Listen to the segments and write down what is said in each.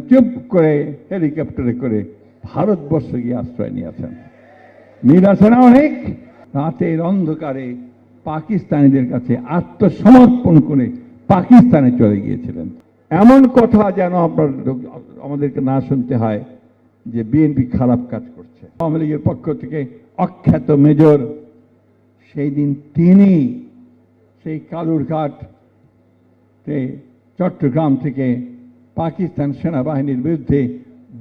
চুপ করে হেলিকপ্টারে করে ভারতবর্ষ গিয়ে আশ্রয় নিয়েছেন। মিল আছে না অনেক? রাতের অন্ধকারে পাকিস্তানিদের কাছে আত্মসমর্পণ করে পাকিস্তানে চলে গিয়েছিলেন। এমন কথা যেন আমাদেরকে না শুনতে হয় যে বিএনপি খারাপ কাজ করছে। আওয়ামী লীগের পক্ষ থেকে অখ্যাত মেজর সেই দিন তিনি সেই কালুরঘাট চট্টগ্রাম থেকে পাকিস্তান সেনাবাহিনীর বিরুদ্ধে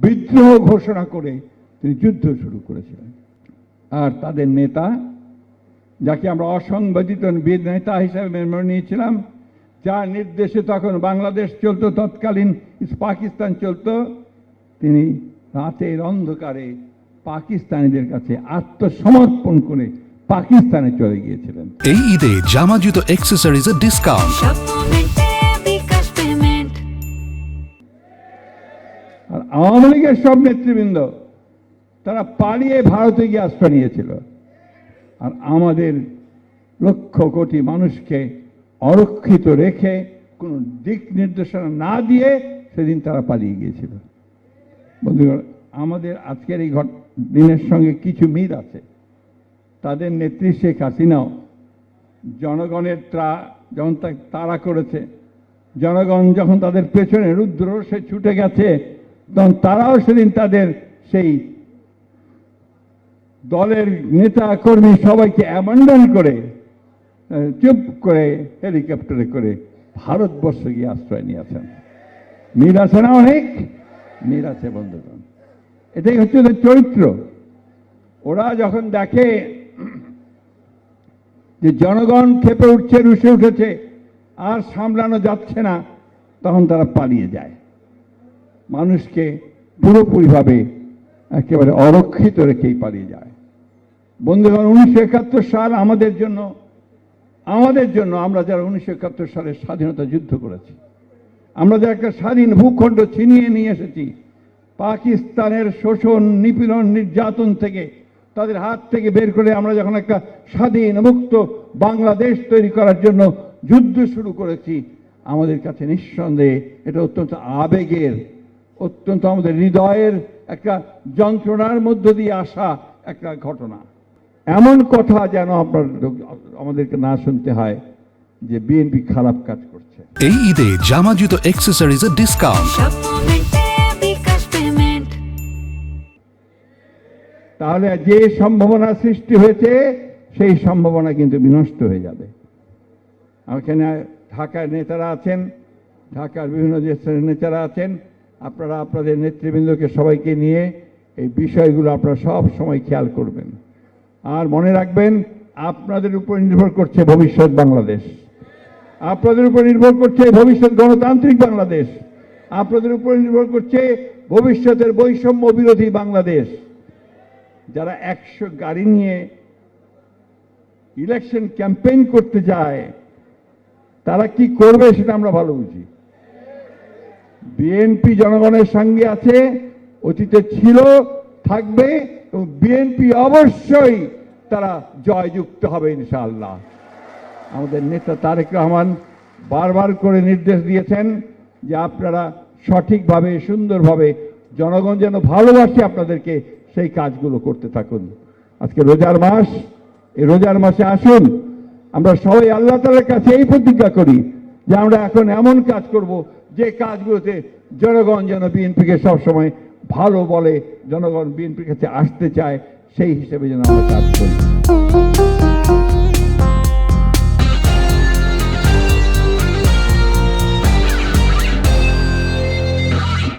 বিদ্রোহ ঘোষণা করে তিনি যুদ্ধ শুরু করেছিলেন। আর তাদের নেতা, যাকে আমরা অসংবাদিত নেতা হিসাবে মেনে নিয়েছিলাম, যার নির্দেশে তখন বাংলাদেশ চলতো, তৎকালীন পাকিস্তান চলতো, তিনি রাতের অন্ধকারে পাকিস্তানিদের কাছে আত্মসমর্পণ করে পাকিস্তানে চলে গিয়েছিলেন। এই ঈদে জামা জুতো অ্যাক্সেসরিজের ডিসকাউন্ট। আর আওয়ামী লীগের সব নেতৃবৃন্দ তারা পালিয়ে ভারতে গিয়ে আশ্রয় নিয়েছিল। আর আমাদের লক্ষ কোটি মানুষকে অরক্ষিত রেখে কোনো দিক নির্দেশনা না দিয়ে সেদিন তারা পালিয়ে গিয়েছিল। বন্ধুগণ, আমাদের আজকের এই দিনের সঙ্গে কিছু মিল আছে। তাদের নেত্রী শেখ হাসিনাও জনগণের যখন তাড়া করেছে, জনগণ যখন তাদের পেছনে রুদ্ররোষে ছুটে গেছে, তখন তারাও সেদিন তাদের সেই দলের নেতা কর্মী সবাইকে অ্যাবান্ডন করে চুপ করে হেলিকপ্টারে করে ভারতবর্ষ গিয়ে আশ্রয় নিয়েছেন। মিল আছে না অনেক? মিল আছে বন্ধুগণ। এটাই হচ্ছে ওদের চরিত্র। ওরা যখন দেখে যে জনগণ ক্ষেপে উঠছে, রুষে উঠেছে, আর সামলানো যাচ্ছে না, তখন তারা পালিয়ে যায়। মানুষকে পুরোপুরিভাবে একেবারে অরক্ষিত রেখেই পালিয়ে যায়। বন্ধুগণ, 1971 সাল আমাদের জন্য আমরা যারা 1971 সালে স্বাধীনতা যুদ্ধ করেছি, আমরা যারা একটা স্বাধীন ভূখণ্ড ছিনিয়ে নিয়ে এসেছি, পাকিস্তানের শোষণ, নিপীড়ন, নির্যাতন থেকে, তাদের হাত থেকে বের করে আমরা যখন একটা স্বাধীন মুক্ত বাংলাদেশ তৈরি করার জন্য যুদ্ধ শুরু করেছি, আমাদের কাছে নিঃসন্দেহে এটা অত্যন্ত আবেগের, অত্যন্ত আমাদের হৃদয়ের একটা যন্ত্রণার মধ্য দিয়ে আসা একটা ঘটনা। এমন কথা যেন আমাদেরকে না শুনতে হয় যে বিএনপি খারাপ কাজ করছে। এই ঈদে জামা জুতো অ্যাক্সেসরিজের ডিসকাউন্ট। তাহলে যে সম্ভাবনা সৃষ্টি হয়েছে সেই সম্ভাবনা কিন্তু বিনষ্ট হয়ে যাবে। এখানে ঢাকার নেতারা আছেন, ঢাকার বিভিন্ন দেশের নেতারা আছেন, আপনারা আপনাদের নেতৃবৃন্দকে সবাইকে নিয়ে এই বিষয়গুলো আপনারা সব সময় খেয়াল করবেন। আর মনে রাখবেন, আপনাদের উপর নির্ভর করছে ভবিষ্যৎ বাংলাদেশ, আপনাদের উপর নির্ভর করছে ভবিষ্যৎ গণতান্ত্রিক বাংলাদেশ, আপনাদের উপর নির্ভর করছে ভবিষ্যতের বৈষম্য বিরোধী বাংলাদেশ। যারা 100 গাড়ি নিয়ে ইলেকশন ক্যাম্পেইন করতে যায়, তারা কি করবে সেটা আমরা ভালো বুঝি। বিএনপি জনগণের সঙ্গে আছে, অতীতে ছিল, থাকবে, এবং বিএনপি অবশ্যই তারা জয়যুক্ত হবে ইনশাআল্লাহ। আমাদের নেতা তারেক রহমান বারবার করে নির্দেশ দিয়েছেন যে আপনারা সঠিকভাবে, সুন্দরভাবে, জনগণ যেন ভালোবাসে আপনাদেরকে, সেই কাজগুলো করতে থাকুন। আজকে রোজার মাস, এই রোজার মাসে আসুন আমরা সবাই আল্লাহ তাআলার কাছে এই প্রতিজ্ঞা করি যে আমরা এখন এমন কাজ করব যে কাজগুলোতে জনগণ যেন বিএনপিকে সবসময় ভালো বলে, জনগণ বিএনপির কাছে আসতে চায়, সেই হিসেবে যেন আমরা কাজ করি।